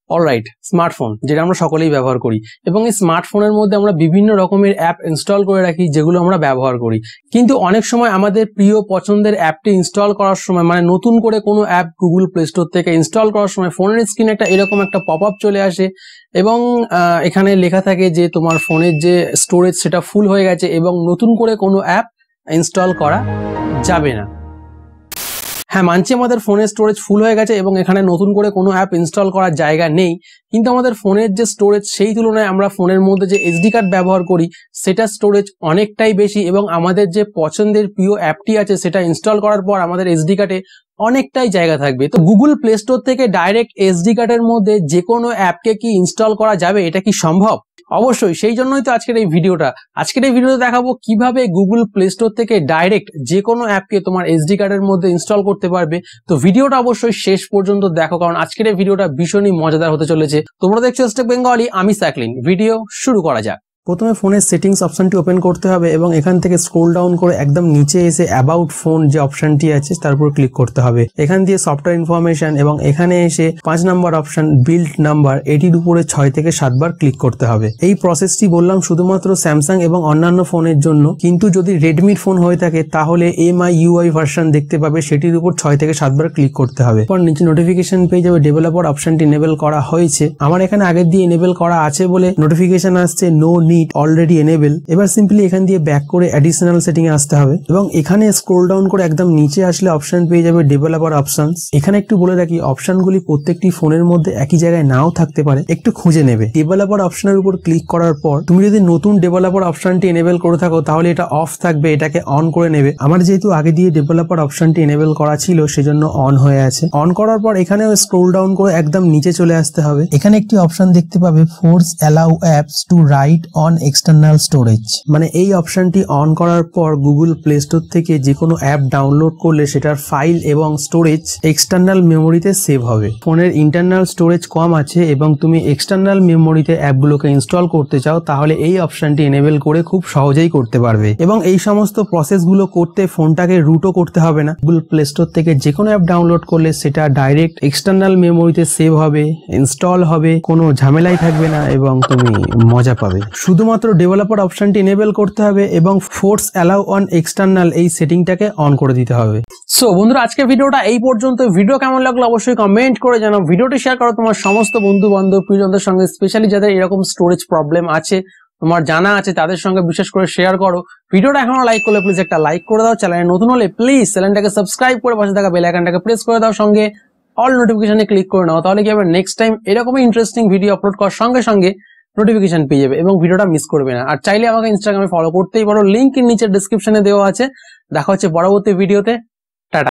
Alright, smartphone যেটা আমরা সকলেই ব্যবহার করি এবং এই স্মার্টফোনের মধ্যে আমরা বিভিন্ন রকমের অ্যাপ ইনস্টল করে রাখি যেগুলো আমরা ব্যবহার করি। কিন্তু অনেক সময় আমাদের প্রিয় পছন্দের অ্যাপটি ইনস্টল করার সময় মানে নতুন করে কোনো অ্যাপ গুগল প্লে স্টোর থেকে ইনস্টল করার সময় ফোনের স্ক্রিনে এরকম একটা পপ আপ চলে আসে এবং এখানে লেখা থাকে যে তোমার ফোনের যে স্টোরেজ সেটা ফুল হয়ে গেছে এবং নতুন করে কোনো অ্যাপ ইনস্টল করা যাবে না। হ্যাঁ, মানছি আমাদের ফোনের স্টোরেজ ফুল হয়ে গেছে এবং এখানে নতুন করে কোনো অ্যাপ ইনস্টল করার জায়গা নেই, কিন্তু আমাদের ফোনের যে স্টোরেজ সেই তুলনায় আমরা ফোনের মধ্যে যে এসডি কার্ড ব্যবহার করি সেটা স্টোরেজ অনেকটাই বেশি এবং আমাদের যে পছন্দের প্রিয় অ্যাপটি আছে সেটা ইনস্টল করার পর আমাদের এসডি কার্ডে অনেকটাই জায়গা থাকবে। তো গুগল প্লে স্টোর থেকে ডাইরেক্ট এসডি কার্ডের মধ্যে যে কোনো অ্যাপকে কি ইনস্টল করা যাবে? এটা কি সম্ভব? অবশ্যই, সেই জন্যই তো আজকের এই ভিডিওটা। আজকের এই ভিডিওতে দেখাবো কিভাবে গুগল প্লে স্টোর থেকে ডাইরেক্ট যে কোনো অ্যাপকে তোমার এসডি কার্ডের মধ্যে ইনস্টল করতে পারবে। তো ভিডিওটা অবশ্যই শেষ পর্যন্ত দেখো, কারণ আজকের এই ভিডিওটা ভীষণই মজাদার হতে চলেছে। তোমরা দেখছো স্টেক বেঙ্গলি, আমি সাকলিন। ভিডিও শুরু করা যাক। প্রথমে ফোনের সেটিংস অপশনটি ওপেন করতে হবে এবং এখান থেকে স্ক্রল ডাউন করে একদম নিচে এসে অ্যাবাউট ফোন যে অপশনটি আছে তার উপর ক্লিক করতে হবে। এখান দিয়ে সফটওয়্যার ইনফরমেশন এবং এখানে এসে 5 নম্বর অপশন বিল্ড নাম্বার, এটির উপরে 6 থেকে 7 বার ক্লিক করতে হবে। এই প্রসেসটি বললাম শুধুমাত্র স্যামসাং এবং অন্যান্য ফোনের জন্য, কিন্তু যদি রেডমির ফোন হয়ে থাকে তাহলে MIUI ভার্সন দেখতে পাবে, সেটির উপর 6 থেকে 7 বার ক্লিক করতে হবে। পর নিচে নোটিফিকেশন পেয়ে যাবে ডেভেলপার অপশনটি এনেবল করা হয়েছে। আমার এখানে আগের দিয়ে এনেবল করা আছে বলে নোটিফিকেশন আসছে নো অলরেডি এনেবল। এবার সিম্পলি এখান দিয়ে ব্যাক করে অ্যাডিশনাল সেটিং এ আসতে হবে এবং এখানে স্ক্রল ডাউন করে একদম নিচে আসলে অপশন পেয়ে যাবে ডেভেলপার অপশনস। এখানে একটু বলে রাখি, অপশনগুলি প্রত্যেকটি ফোনের মধ্যে একই জায়গায় নাও থাকতে পারে, একটু খুঁজে নেবে। ডেভেলপার অপশনের উপর ক্লিক করার পর তুমি যদি নতুন ডেভেলপার অপশনটি এনেবল করে থাকো তাহলে এটা অফ থাকবে, এটাকে অন করে নেবে। আমার যেহেতু আগে দিয়ে ডেভেলপার অপশনটি এনেবল করা ছিল সেজন্য অন হয়ে আছে। অন করার পর এখানে স্ক্রল ডাউন করে একদম নিচে চলে আসতে হবে। এখানে একটি অপশন দেখতে পাবে force allow apps two right on external storage, মানে এই অপশনটি অন করার পর গুগল প্লে স্টোর থেকে যে কোনো অ্যাপ ডাউনলোড করলে সেটার ফাইল এবং স্টোরেজ এক্সটার্নাল মেমোরিতে সেভ হবে। ফোনের ইন্টারনাল স্টোরেজ কম আছে এবং তুমি এক্সটার্নাল মেমোরিতে অ্যাপগুলোকে ইনস্টল করতে চাও তাহলে এই অপশনটি এনেবল করে খুব সহজেই করতে পারবে এবং এই সমস্ত প্রসেসগুলো করতে ফোনটাকে রুটও করতে হবে না। গুগল প্লে স্টোর থেকে যে কোনো অ্যাপ ডাউনলোড করলে সেটা ডাইরেক্ট এক্সটার্নাল মেমোরিতে সেভ হবে, ইনস্টল হবে, কোনো ঝামেলাই থাকবে না এবং তুমি মজা পাবে। শুধুমাত্র ডেভেলপার অপশনটি এনেবল করতে হবে এবং ফোর্স অ্যালাউ অন এক্সটার্নাল এই সেটিংটাকে অন করে দিতে হবে। সো বন্ধুরা, আজকে ভিডিওটা এই পর্যন্ত। ভিডিও কেমন লাগলো অবশ্যই কমেন্ট করে জানাও। ভিডিওটি শেয়ার করো তোমার সমস্ত বন্ধু বান্ধব প্রিয়জনদের সঙ্গে, স্পেশালি যাদের এরকম স্টোরেজ প্রবলেম আছে তোমার জানা আছে তাদের সঙ্গে বিশেষ করে শেয়ার করো। ভিডিওটা এখনো লাইক করলে প্লিজ একটা লাইক করে দাও। চ্যানেলে নতুন হলে প্লিজ চ্যানেলটাকে সাবস্ক্রাইব করে পাশে থাকা বেল আইকনটাকে প্রেস করে দাও, সঙ্গে অল নোটিফিকেশনে ক্লিক করে নাও। তাহলে কি হবে, নেক্সট টাইম এরকমই ইন্টারেস্টিং ভিডিও আপলোড করার সঙ্গে সঙ্গে নোটিফিকেশন পেয়ে যাবে এবং ভিডিওটা মিস করবে না। আর চাইলে আমাকে ইনস্টাগ্রামে ফলো করতেই পারো, লিংক নিচে ডেসক্রিপশনে দেওয়া আছে। দেখা হচ্ছে পরবর্তী ভিডিওতে। টাটা।